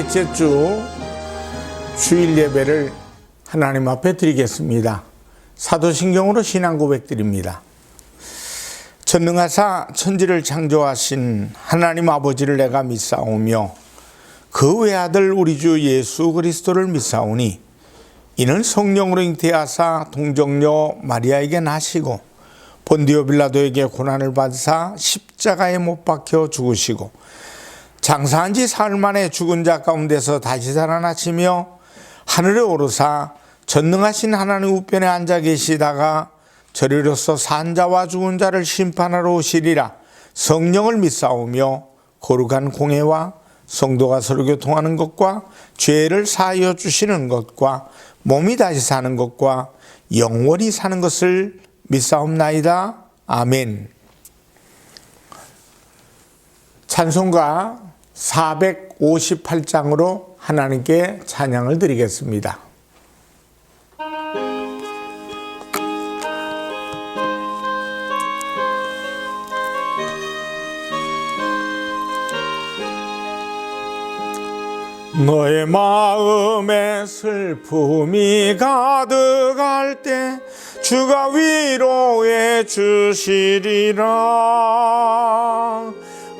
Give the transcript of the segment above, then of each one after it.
넷째 주 주일 예배를 하나님 앞에 드리겠습니다. 사도신경으로 신앙 고백드립니다. 전능하사 천지를 창조하신 하나님 아버지를 내가 믿사오며 그 외아들 우리 주 예수 그리스도를 믿사오니 이는 성령으로 잉태하사 동정녀 마리아에게 나시고 본디오 빌라도에게 고난을 받으사 십자가에 못 박혀 죽으시고 장사한 지 사흘 만에 죽은 자 가운데서 다시 살아나시며 하늘에 오르사 전능하신 하나님 우편에 앉아 계시다가 저리로서 산 자와 죽은 자를 심판하러 오시리라. 성령을 믿사오며 거룩한 공회와 성도가 서로 교통하는 것과 죄를 사하여 주시는 것과 몸이 다시 사는 것과 영원히 사는 것을 믿사옵나이다. 아멘. 찬송가 458장으로 하나님께 찬양을 드리겠습니다. 너의 마음에 슬픔이 가득할 때 주가 위로해 주시리라.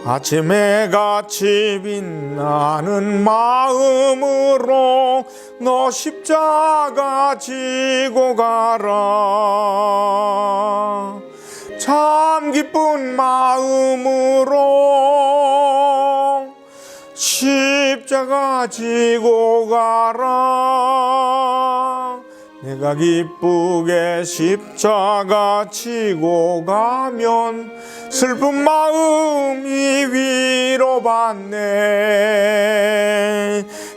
아침에 같이 빛나는 마음으로 너 십자가 지고 가라. 참 기쁜 마음으로 십자가 지고 가라. 내가 기쁘게 십자가 지고 가면 슬픈 마음이 위로받네.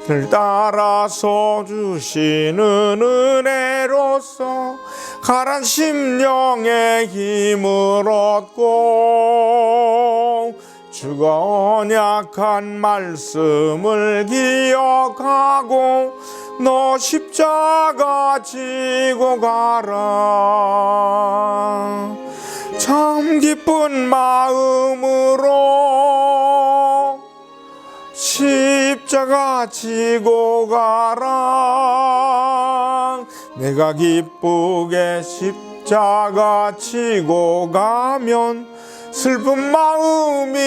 늘 따라서 주시는 은혜로서 가란 심령에 힘을 얻고 주가 언약한 말씀을 기억하고 너 십자가 지고 가라. 참 기쁜 마음으로 십자가 지고 가라. 내가 기쁘게 십자가 지고 가면 슬픈 마음이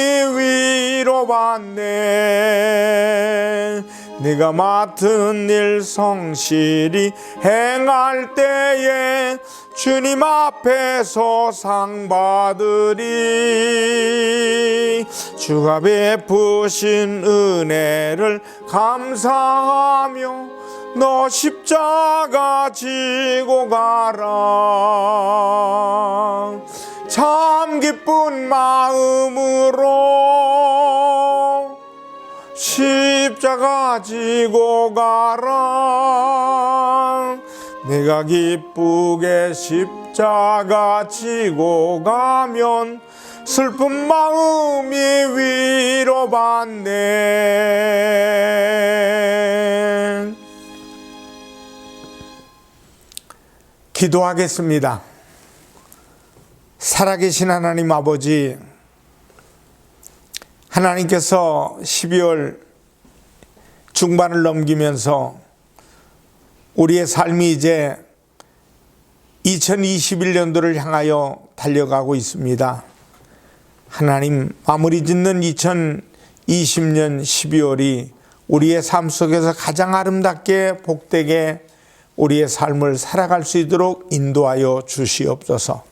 위로받네. 네가 맡은 일 성실히 행할 때에 주님 앞에서 상 받으리. 주가 베푸신 은혜를 감사하며 너 십자가 지고 가라. 참 기쁜 마음으로 십자가 지고 가라. 내가 기쁘게 십자가 지고 가면 슬픈 마음이 위로받네. 기도하겠습니다. 살아계신 하나님 아버지, 하나님께서 12월 중반을 넘기면서 우리의 삶이 이제 2021년도를 향하여 달려가고 있습니다. 하나님, 마무리 짓는 2020년 12월이 우리의 삶 속에서 가장 아름답게 복되게 우리의 삶을 살아갈 수 있도록 인도하여 주시옵소서.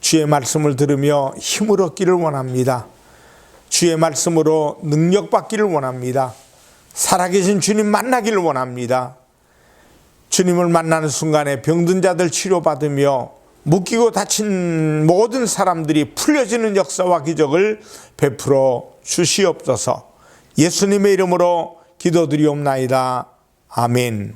주의 말씀을 들으며 힘을 얻기를 원합니다. 주의 말씀으로 능력받기를 원합니다. 살아계신 주님 만나기를 원합니다. 주님을 만나는 순간에 병든 자들 치료받으며 묶이고 다친 모든 사람들이 풀려지는 역사와 기적을 베풀어 주시옵소서. 예수님의 이름으로 기도드리옵나이다. 아멘.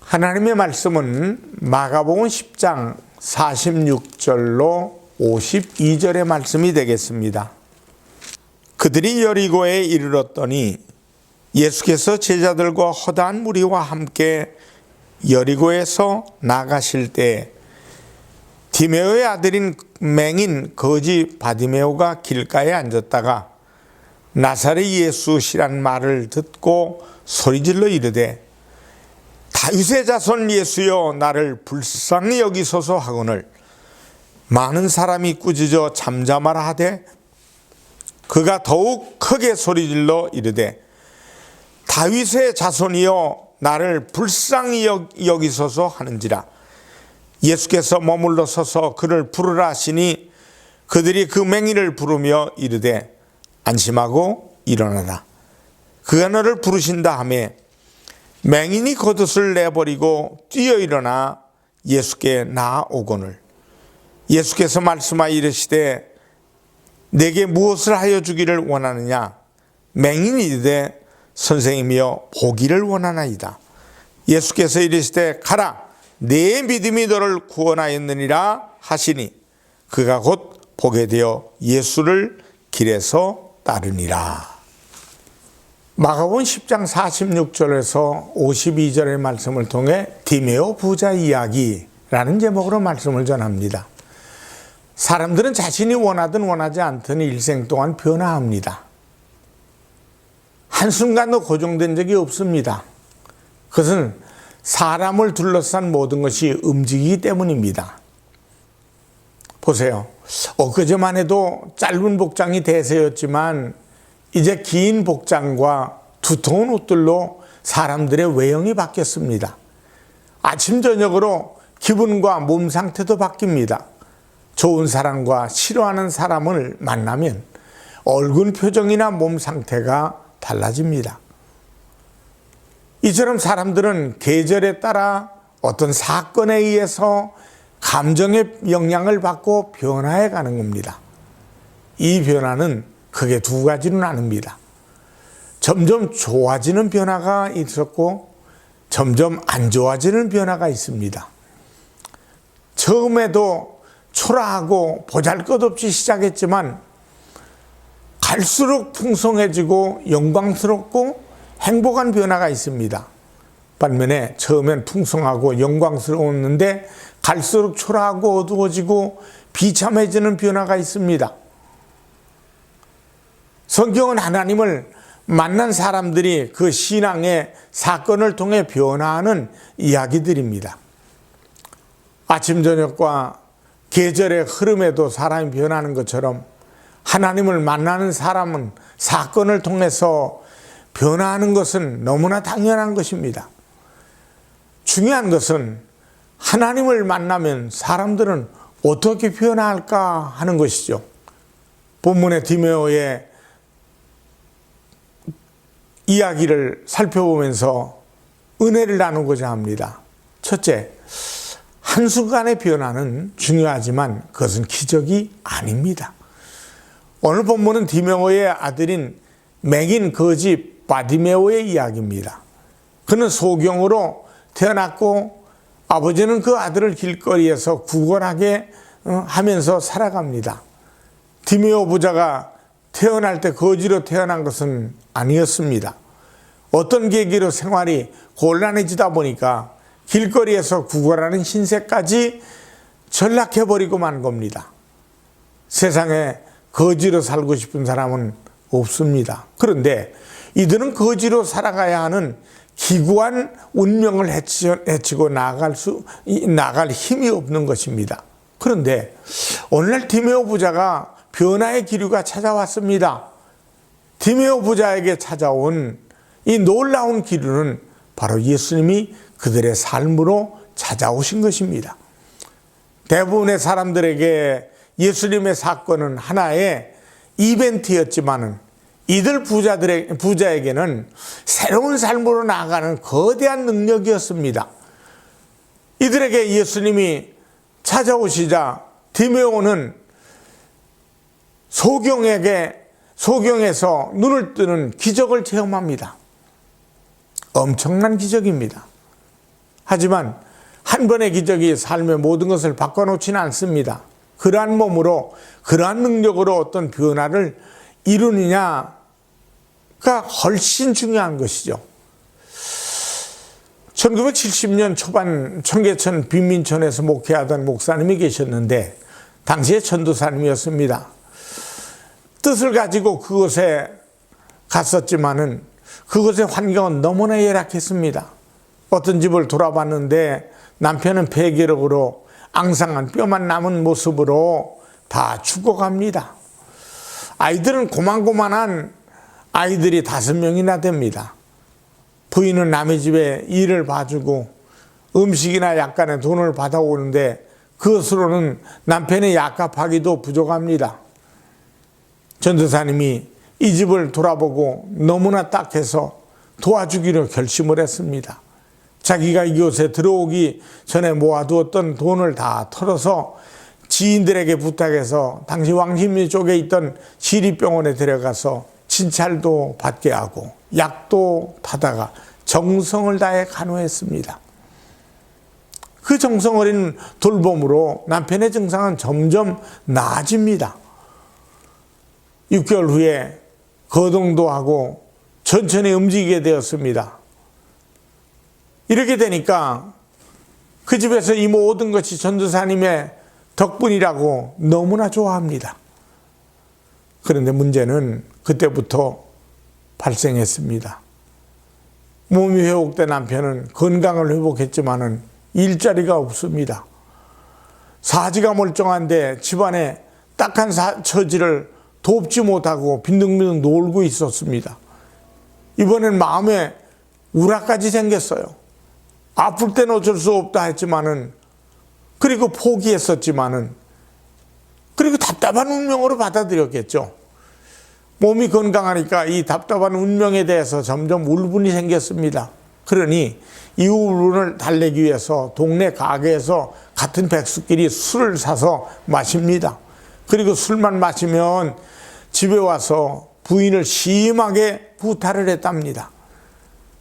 하나님의 말씀은 마가복음 10장 46절로 52절의 말씀이 되겠습니다. 그들이 여리고에 이르렀더니 예수께서 제자들과 허다한 무리와 함께 여리고에서 나가실 때 디메오의 아들인 맹인 거지 바디메오가 길가에 앉았다가 나사렛 예수시란 말을 듣고 소리질러 이르되 다윗의 자손 예수여 나를 불쌍히 여기소서 하거늘 많은 사람이 꾸짖어 잠잠하라 하되 그가 더욱 크게 소리질러 이르되 다윗의 자손이여 나를 불쌍히 여기소서 하는지라. 예수께서 머물러 서서 그를 부르라 하시니 그들이 그 맹인을 부르며 이르되 안심하고 일어나라. 그가 너를 부르신다 하매 맹인이 겉옷을 내버리고 뛰어 일어나 예수께 나아오거늘 예수께서 말씀하여 이르시되 내게 무엇을 하여 주기를 원하느냐. 맹인이 이르되 선생님이여 보기를 원하나이다. 예수께서 이르시되 가라 내 믿음이 너를 구원하였느니라 하시니 그가 곧 보게 되어 예수를 길에서 따르니라. 마가복음 10장 46절에서 52절의 말씀을 통해 디메오 부자 이야기라는 제목으로 말씀을 전합니다. 사람들은 자신이 원하든 원하지 않든 일생 동안 변화합니다. 한순간도 고정된 적이 없습니다. 그것은 사람을 둘러싼 모든 것이 움직이기 때문입니다. 보세요. 엊그제만 해도 짧은 복장이 대세였지만 이제 긴 복장과 두터운 옷들로 사람들의 외형이 바뀌었습니다. 아침 저녁으로 기분과 몸 상태도 바뀝니다. 좋은 사람과 싫어하는 사람을 만나면 얼굴 표정이나 몸 상태가 달라집니다. 이처럼 사람들은 계절에 따라 어떤 사건에 의해서 감정의 영향을 받고 변화해 가는 겁니다. 이 변화는 크게 두 가지로 나눕니다. 점점 좋아지는 변화가 있었고 점점 안 좋아지는 변화가 있습니다. 처음에도 초라하고 보잘것없이 시작했지만 갈수록 풍성해지고 영광스럽고 행복한 변화가 있습니다. 반면에 처음엔 풍성하고 영광스러웠는데 갈수록 초라하고 어두워지고 비참해지는 변화가 있습니다. 성경은 하나님을 만난 사람들이 그 신앙의 사건을 통해 변화하는 이야기들입니다. 아침 저녁과 계절의 흐름에도 사람이 변하는 것처럼 하나님을 만나는 사람은 사건을 통해서 변화하는 것은 너무나 당연한 것입니다. 중요한 것은 하나님을 만나면 사람들은 어떻게 변화할까 하는 것이죠. 본문의 디메오의 이야기를 살펴보면서 은혜를 나누고자 합니다. 첫째, 한순간의 변화는 중요하지만 그것은 기적이 아닙니다. 오늘 본문은 디메오의 아들인 맹인 거지 바디메오의 이야기입니다. 그는 소경으로 태어났고 아버지는 그 아들을 길거리에서 구걸하게 하면서 살아갑니다. 디메오 부자가 태어날 때 거지로 태어난 것은 아니었습니다. 어떤 계기로 생활이 곤란해지다 보니까 길거리에서 구걸하는 신세까지 전락해버리고 만 겁니다. 세상에 거지로 살고 싶은 사람은 없습니다. 그런데 이들은 거지로 살아가야 하는 기구한 운명을 헤치고 나갈 힘이 없는 것입니다. 그런데 오늘날 디메오 부자가 변화의 기류가 찾아왔습니다. 디메오 부자에게 찾아온 이 놀라운 기류는 바로 예수님이 그들의 삶으로 찾아오신 것입니다. 대부분의 사람들에게 예수님의 사건은 하나의 이벤트였지만은 이들 부자에게는 새로운 삶으로 나아가는 거대한 능력이었습니다. 이들에게 예수님이 찾아오시자 디메오는 소경에서 눈을 뜨는 기적을 체험합니다. 엄청난 기적입니다. 하지만 한 번의 기적이 삶의 모든 것을 바꿔놓지는 않습니다. 그러한 몸으로 그러한 능력으로 어떤 변화를 이루느냐가 훨씬 중요한 것이죠. 1970년 초반 청계천 빈민촌에서 목회하던 목사님이 계셨는데 당시에 전도사님이었습니다. 뜻을 가지고 그곳에 갔었지만은 그곳의 환경은 너무나 열악했습니다. 어떤 집을 돌아봤는데 남편은 폐결핵으로 앙상한 뼈만 남은 모습으로 다 죽어갑니다. 아이들은 고만고만한 아이들이 5명이나 됩니다. 부인은 남의 집에 일을 봐주고 음식이나 약간의 돈을 받아오는데 그것으로는 남편의 약값하기도 부족합니다. 전도사님이 이 집을 돌아보고 너무나 딱해서 도와주기로 결심을 했습니다. 자기가 이곳에 들어오기 전에 모아두었던 돈을 다 털어서 지인들에게 부탁해서 당시 왕십리 쪽에 있던 시립병원에 데려가서 진찰도 받게 하고 약도 타다가 정성을 다해 간호했습니다. 그 정성 어린 돌봄으로 남편의 증상은 점점 나아집니다. 6개월 후에 거동도 하고 천천히 움직이게 되었습니다. 이렇게 되니까 그 집에서 이 모든 것이 전도사님의 덕분이라고 너무나 좋아합니다. 그런데 문제는 그때부터 발생했습니다. 몸이 회복된 남편은 건강을 회복했지만은 일자리가 없습니다. 사지가 멀쩡한데 집안에 딱한 처지를 돕지 못하고 빈둥빈둥 놀고 있었습니다. 이번엔 마음에 우라까지 생겼어요. 아플 때는 어쩔 수 없다 했지만은, 그리고 포기했었지만은, 그리고 답답한 운명으로 받아들였겠죠. 몸이 건강하니까 이 답답한 운명에 대해서 점점 울분이 생겼습니다. 그러니 이 울분을 달래기 위해서 동네 가게에서 같은 백수끼리 술을 사서 마십니다. 그리고 술만 마시면 집에 와서 부인을 심하게 구타를 했답니다.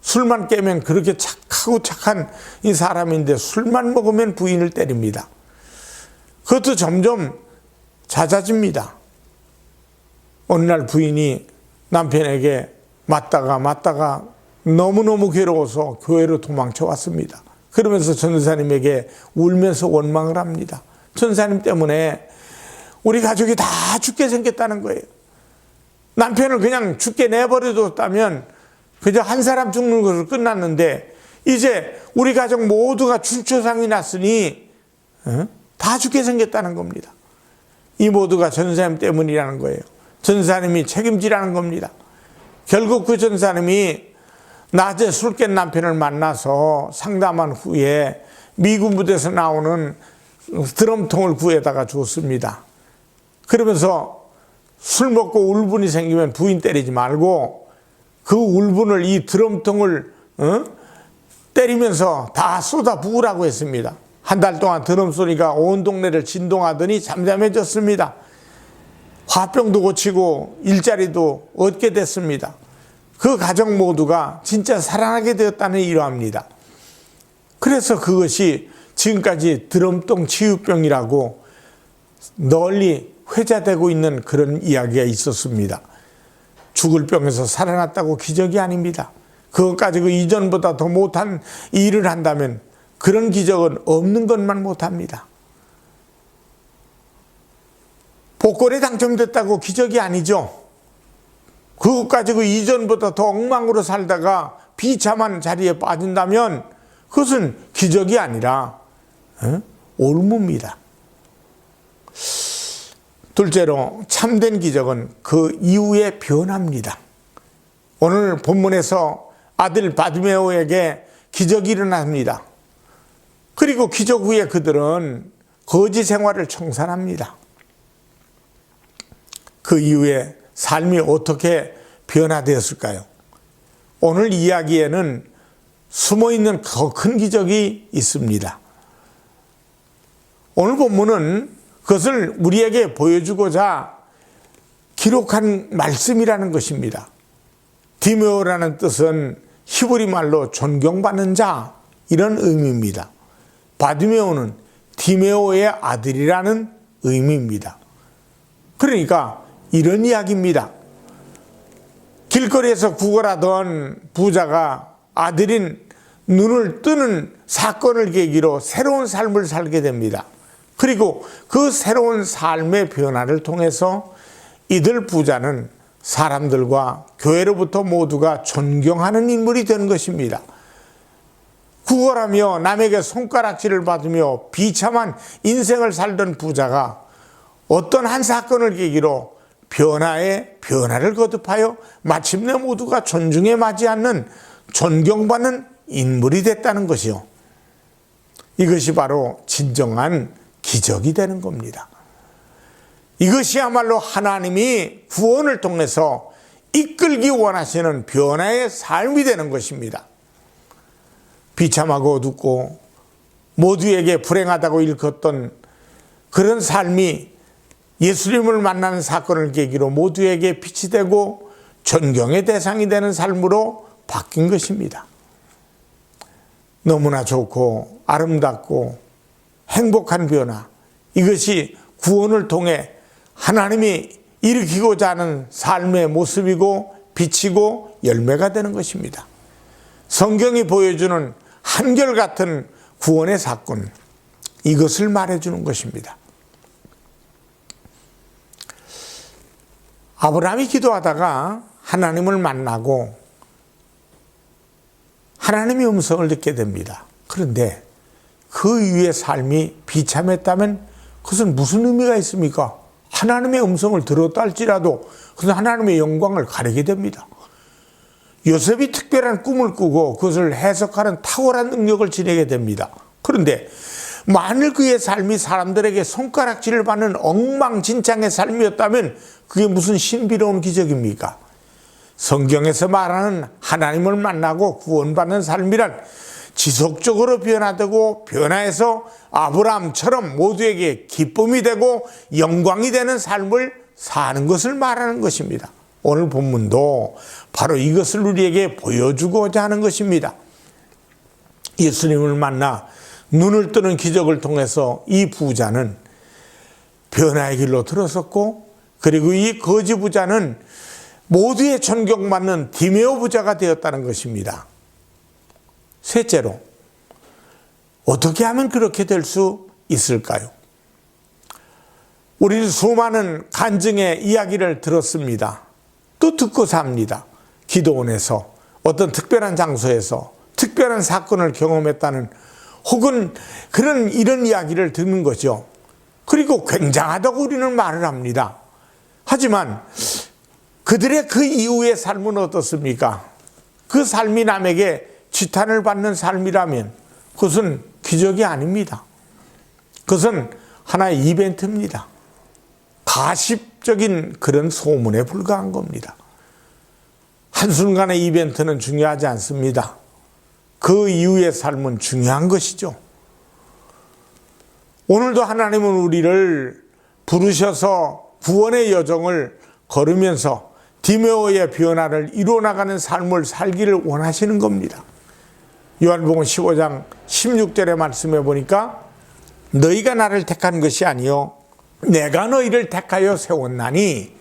술만 깨면 그렇게 착하고 착한 이 사람인데 술만 먹으면 부인을 때립니다. 그것도 점점 잦아집니다. 어느 날 부인이 남편에게 맞다가 너무너무 괴로워서 교회로 도망쳐 왔습니다. 그러면서 전도사님에게 울면서 원망을 합니다. 전도사님 때문에 우리 가족이 다 죽게 생겼다는 거예요. 남편을 그냥 죽게 내버려뒀다면 그저 한 사람 죽는 것으로 끝났는데 이제 우리 가족 모두가 중초상이 났으니 다 죽게 생겼다는 겁니다. 이 모두가 전도사님 때문이라는 거예요. 전도사님이 책임지라는 겁니다. 결국 그 전도사님이 낮에 술 깬 남편을 만나서 상담한 후에 미군 부대에서 나오는 드럼통을 구해다가 줬습니다. 그러면서 술 먹고 울분이 생기면 부인 때리지 말고 그 울분을 이 드럼통을 때리면서 다 쏟아 부으라고 했습니다. 한 달 동안 드럼 소리가 온 동네를 진동하더니 잠잠해졌습니다. 화병도 고치고 일자리도 얻게 됐습니다. 그 가족 모두가 진짜 살아나게 되었다는 이러합니다. 그래서 그것이 지금까지 드럼통 치유병이라고 널리 회자되고 있는 그런 이야기가 있었습니다. 죽을 병에서 살아났다고 기적이 아닙니다. 그것 가지고 이전보다 더 못한 일을 한다면 그런 기적은 없는 것만 못합니다. 복권에 당첨됐다고 기적이 아니죠. 그것 가지고 이전보다 더 엉망으로 살다가 비참한 자리에 빠진다면 그것은 기적이 아니라 올무입니다. 둘째로 참된 기적은 그 이후에 변합니다. 오늘 본문에서 아들 바디메오에게 기적이 일어납니다. 그리고 기적 후에 그들은 거지 생활을 청산합니다. 그 이후에 삶이 어떻게 변화되었을까요? 오늘 이야기에는 숨어있는 더 큰 기적이 있습니다. 오늘 본문은 그것을 우리에게 보여주고자 기록한 말씀이라는 것입니다. 디메오라는 뜻은 히브리 말로 존경받는 자, 이런 의미입니다. 바디메오는 디메오의 아들이라는 의미입니다. 그러니까 이런 이야기입니다. 길거리에서 구걸하던 부자가 아들인 눈을 뜨는 사건을 계기로 새로운 삶을 살게 됩니다. 그리고 그 새로운 삶의 변화를 통해서 이들 부자는 사람들과 교회로부터 모두가 존경하는 인물이 되는 것입니다. 구걸하며 남에게 손가락질을 받으며 비참한 인생을 살던 부자가 어떤 한 사건을 계기로 변화에 변화를 거듭하여 마침내 모두가 존중에 맞이하는 존경받는 인물이 됐다는 것이요. 이것이 바로 진정한 기적이 되는 겁니다. 이것이야말로 하나님이 구원을 통해서 이끌기 원하시는 변화의 삶이 되는 것입니다. 비참하고 어둡고 모두에게 불행하다고 일컫던 그런 삶이 예수님을 만나는 사건을 계기로 모두에게 빛이 되고 존경의 대상이 되는 삶으로 바뀐 것입니다. 너무나 좋고 아름답고 행복한 변화, 이것이 구원을 통해 하나님이 일으키고자 하는 삶의 모습이고 빛이고 열매가 되는 것입니다. 성경이 보여주는 한결같은 구원의 사건, 이것을 말해주는 것입니다. 아브라함이 기도하다가 하나님을 만나고 하나님의 음성을 듣게 됩니다. 그런데 그 이후의 삶이 비참했다면 그것은 무슨 의미가 있습니까? 하나님의 음성을 들었다 할지라도 그것은 하나님의 영광을 가리게 됩니다. 요셉이 특별한 꿈을 꾸고 그것을 해석하는 탁월한 능력을 지니게 됩니다. 그런데 만일 그의 삶이 사람들에게 손가락질을 받는 엉망진창의 삶이었다면 그게 무슨 신비로운 기적입니까? 성경에서 말하는 하나님을 만나고 구원받는 삶이란 지속적으로 변화되고 변화해서 아브라함처럼 모두에게 기쁨이 되고 영광이 되는 삶을 사는 것을 말하는 것입니다. 오늘 본문도 바로 이것을 우리에게 보여주고자 하는 것입니다. 예수님을 만나 눈을 뜨는 기적을 통해서 이 부자는 변화의 길로 들어섰고, 그리고 이 거지 부자는 모두의 존경받는 디메오 부자가 되었다는 것입니다. 셋째로, 어떻게 하면 그렇게 될 수 있을까요? 우리는 수많은 간증의 이야기를 들었습니다. 또 듣고 삽니다. 기도원에서, 어떤 특별한 장소에서 특별한 사건을 경험했다는, 혹은 이런 이야기를 듣는 거죠. 그리고 굉장하다고 우리는 말을 합니다. 하지만 그들의 그 이후의 삶은 어떻습니까? 그 삶이 남에게 지탄을 받는 삶이라면 그것은 기적이 아닙니다. 그것은 하나의 이벤트입니다. 가십적인 그런 소문에 불과한 겁니다. 한순간의 이벤트는 중요하지 않습니다. 그 이후의 삶은 중요한 것이죠. 오늘도 하나님은 우리를 부르셔서 구원의 여정을 걸으면서 디메오의 변화를 이루어나가는 삶을 살기를 원하시는 겁니다. 요한복음 15장 16절의 말씀에 보니까 너희가 나를 택한 것이 아니요 내가 너희를 택하여 세웠나니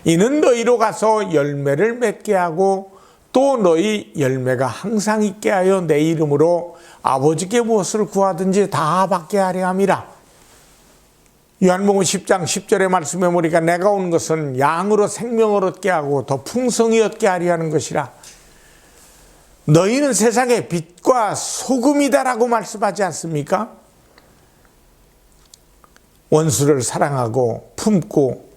이는 너희로 가서 열매를 맺게 하고 또 너희 열매가 항상 있게 하여 내 이름으로 아버지께 무엇을 구하든지 다 받게 하려 함이라. 요한복음 10장 10절의 말씀에 보니까 내가 온 것은 양으로 생명을 얻게 하고 더 풍성히 얻게 하려 하는 것이라. 너희는 세상의 빛과 소금이다라고 말씀하지 않습니까? 원수를 사랑하고 품고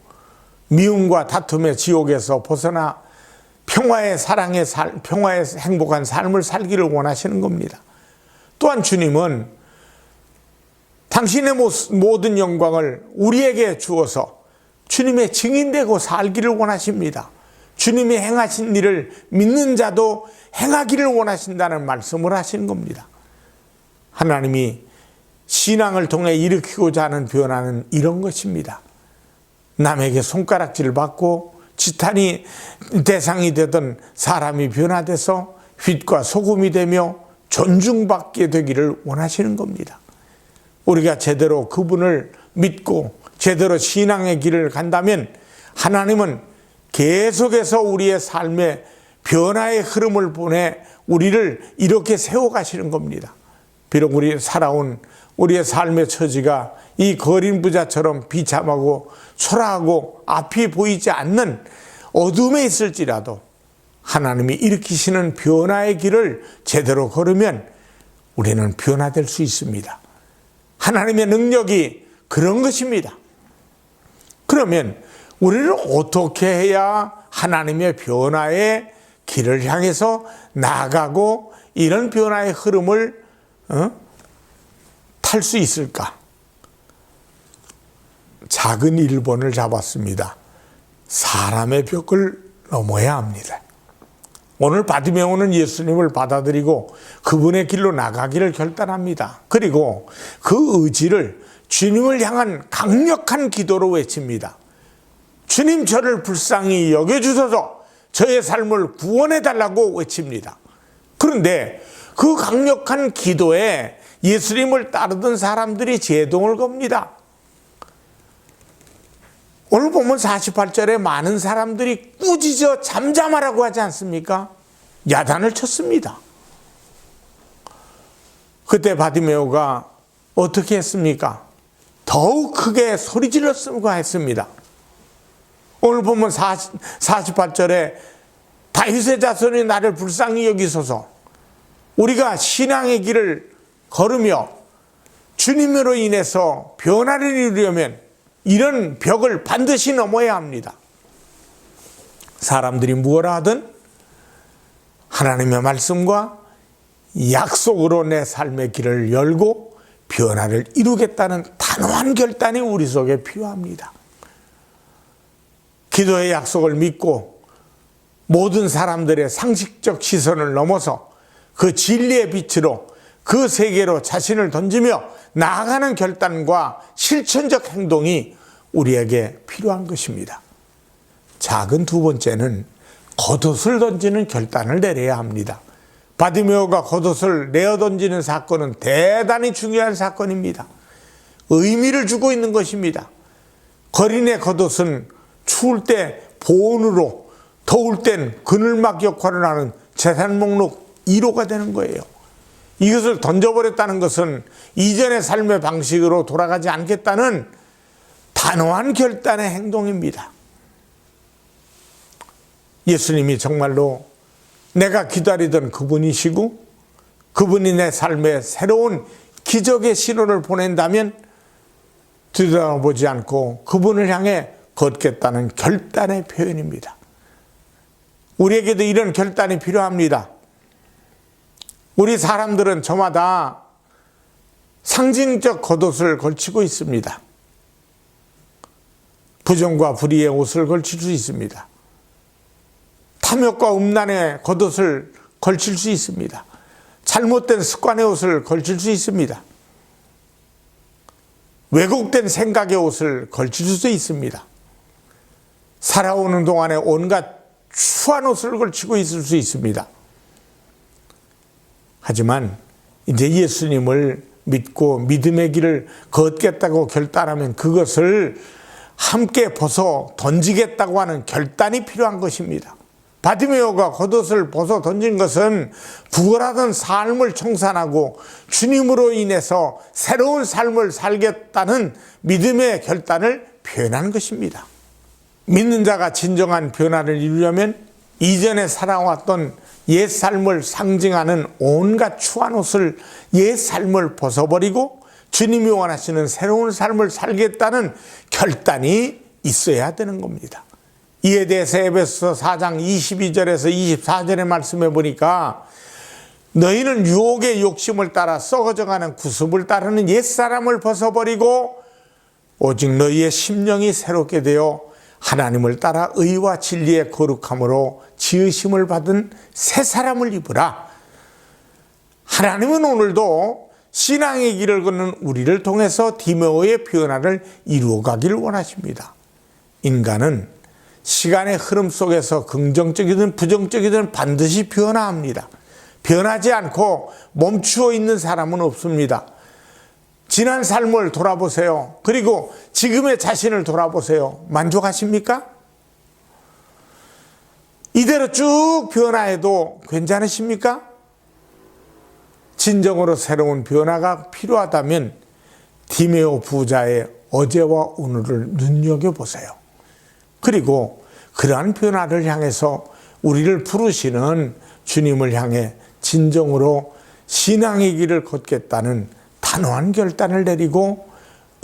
미움과 다툼의 지옥에서 벗어나 평화의 행복한 삶을 살기를 원하시는 겁니다. 또한 주님은 당신의 모든 영광을 우리에게 주어서 주님의 증인되고 살기를 원하십니다. 주님이 행하신 일을 믿는 자도 행하기를 원하신다는 말씀을 하시는 겁니다. 하나님이 신앙을 통해 일으키고자 하는 변화는 이런 것입니다. 남에게 손가락질을 받고 지탄이 대상이 되던 사람이 변화돼서 빛과 소금이 되며 존중받게 되기를 원하시는 겁니다. 우리가 제대로 그분을 믿고 제대로 신앙의 길을 간다면 하나님은 계속해서 우리의 삶에 변화의 흐름을 보내 우리를 이렇게 세워가시는 겁니다. 비록 우리 살아온 우리의 삶의 처지가 이 거린 부자처럼 비참하고 초라하고 앞이 보이지 않는 어둠에 있을지라도 하나님이 일으키시는 변화의 길을 제대로 걸으면 우리는 변화될 수 있습니다. 하나님의 능력이 그런 것입니다. 그러면 우리는 어떻게 해야 하나님의 변화의 길을 향해서 나아가고 이런 변화의 흐름을 탈 수 있을까? 작은 1번을 잡았습니다. 사람의 벽을 넘어야 합니다. 오늘 바디메오는 예수님을 받아들이고 그분의 길로 나가기를 결단합니다. 그리고 그 의지를 주님을 향한 강력한 기도로 외칩니다. 주님, 저를 불쌍히 여겨주소서, 저의 삶을 구원해달라고 외칩니다. 그런데 그 강력한 기도에 예수님을 따르던 사람들이 제동을 겁니다. 오늘 보면 48절에 많은 사람들이 꾸짖어 잠잠하라고 하지 않습니까? 야단을 쳤습니다. 그때 바디메오가 어떻게 했습니까? 더욱 크게 소리 질렀으며 했습니다. 오늘 보면 48절에 다윗의 자손이 나를 불쌍히 여기소서, 우리가 신앙의 길을 걸으며 주님으로 인해서 변화를 이루려면 이런 벽을 반드시 넘어야 합니다. 사람들이 무엇을 하든 하나님의 말씀과 약속으로 내 삶의 길을 열고 변화를 이루겠다는 단호한 결단이 우리 속에 필요합니다. 기도의 약속을 믿고 모든 사람들의 상식적 시선을 넘어서 그 진리의 빛으로 그 세계로 자신을 던지며 나아가는 결단과 실천적 행동이 우리에게 필요한 것입니다. 작은 2번째는 겉옷을 던지는 결단을 내려야 합니다. 바디메오가 겉옷을 내어 던지는 사건은 대단히 중요한 사건입니다. 의미를 주고 있는 것입니다. 거린의 겉옷은 추울 때 보온으로, 더울 땐 그늘막 역할을 하는 재산 목록 1호가 되는 거예요. 이것을 던져버렸다는 것은 이전의 삶의 방식으로 돌아가지 않겠다는 단호한 결단의 행동입니다. 예수님이 정말로 내가 기다리던 그분이시고 그분이 내 삶에 새로운 기적의 신호를 보낸다면 뒤돌아보지 않고 그분을 향해 걷겠다는 결단의 표현입니다. 우리에게도 이런 결단이 필요합니다. 우리 사람들은 저마다 상징적 겉옷을 걸치고 있습니다. 부정과 불의의 옷을 걸칠 수 있습니다. 탐욕과 음란의 겉옷을 걸칠 수 있습니다. 잘못된 습관의 옷을 걸칠 수 있습니다. 왜곡된 생각의 옷을 걸칠 수 있습니다. 살아오는 동안에 온갖 추한 옷을 걸치고 있을 수 있습니다. 하지만 이제 예수님을 믿고 믿음의 길을 걷겠다고 결단하면 그것을 함께 벗어 던지겠다고 하는 결단이 필요한 것입니다. 바디메오가 겉옷을 벗어 던진 것은 구걸하던 삶을 청산하고 주님으로 인해서 새로운 삶을 살겠다는 믿음의 결단을 표현한 것입니다. 믿는 자가 진정한 변화를 이루려면 이전에 살아왔던 옛 삶을 상징하는 온갖 추한 옷을, 옛 삶을 벗어버리고 주님이 원하시는 새로운 삶을 살겠다는 결단이 있어야 되는 겁니다. 이에 대해서 에베소서 4장 22절에서 24절의 말씀에 보니까 너희는 유혹의 욕심을 따라 썩어져가는 구습을 따르는 옛사람을 벗어버리고 오직 너희의 심령이 새롭게 되어 하나님을 따라 의와 진리의 거룩함으로 지으심을 받은 새 사람을 입으라. 하나님은 오늘도 신앙의 길을 걷는 우리를 통해서 디메오의 변화를 이루어가기를 원하십니다. 인간은 시간의 흐름 속에서 긍정적이든 부정적이든 반드시 변화합니다. 변하지 않고 멈추어 있는 사람은 없습니다. 지난 삶을 돌아보세요. 그리고 지금의 자신을 돌아보세요. 만족하십니까? 이대로 쭉 변화해도 괜찮으십니까? 진정으로 새로운 변화가 필요하다면 디메오 부자의 어제와 오늘을 눈여겨보세요. 그리고 그러한 변화를 향해서 우리를 부르시는 주님을 향해 진정으로 신앙의 길을 걷겠다는 단호한 결단을 내리고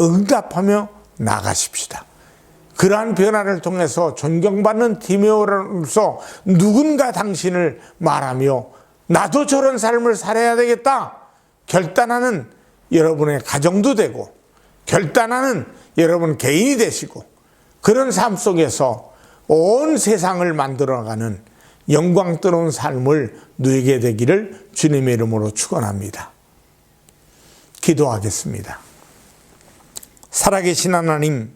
응답하며 나가십시다. 그러한 변화를 통해서 존경받는 디메오로서 누군가 당신을 말하며 나도 저런 삶을 살아야 되겠다 결단하는 여러분의 가정도 되고, 결단하는 여러분 개인이 되시고, 그런 삶 속에서 온 세상을 만들어가는 영광스러운 삶을 누리게 되기를 주님의 이름으로 축원합니다. 기도하겠습니다. 살아계신 하나님,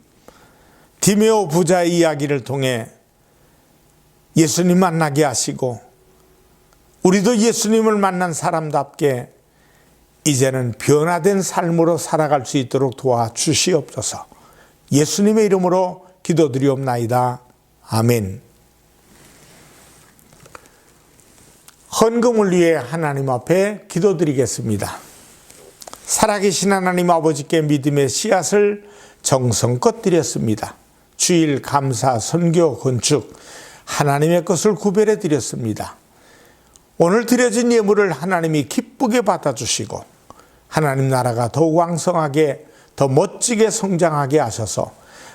디메오 부자의 이야기를 통해 예수님 만나게 하시고 우리도 예수님을 만난 사람답게 이제는 변화된 삶으로 살아갈 수 있도록 도와주시옵소서. 예수님의 이름으로 기도드리옵나이다. 아멘. 헌금을 위해 하나님 앞에 기도드리겠습니다. 살아계신 하나님 아버지께 믿음의 씨앗을 정성껏 드렸습니다. 주일, 감사, 선교, 건축 하나님의 것을 구별해 드렸습니다. 오늘 드려진 예물을 하나님이 기쁘게 받아주시고 하나님 나라가 더욱 왕성하게 더 멋지게 성장하게 하셔서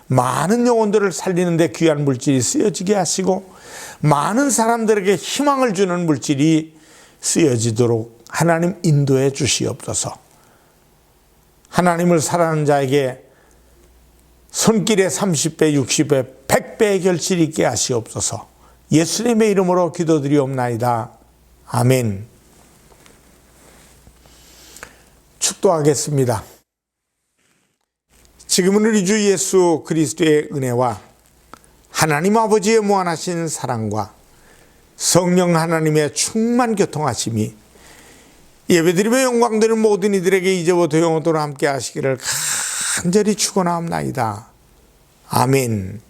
많은 영혼들을 살리는 데 귀한 물질이 쓰여지게 하시고 많은 사람들에게 희망을 주는 물질이 쓰여지도록 하나님 인도해 주시옵소서. 하나님을 사랑하는 자에게 손길에 30배, 60배, 100배의 결실이 있게 하시옵소서. 예수님의 이름으로 기도드리옵나이다. 아멘. 축도하겠습니다. 지금은 우리 주 예수 그리스도의 은혜와 하나님 아버지의 무한하신 사랑과 성령 하나님의 충만 교통하심이 예배드리며 영광되는 모든 이들에게 이제부터 영원토록 함께 하시기를 간절히 축원하옵나이다. 아멘.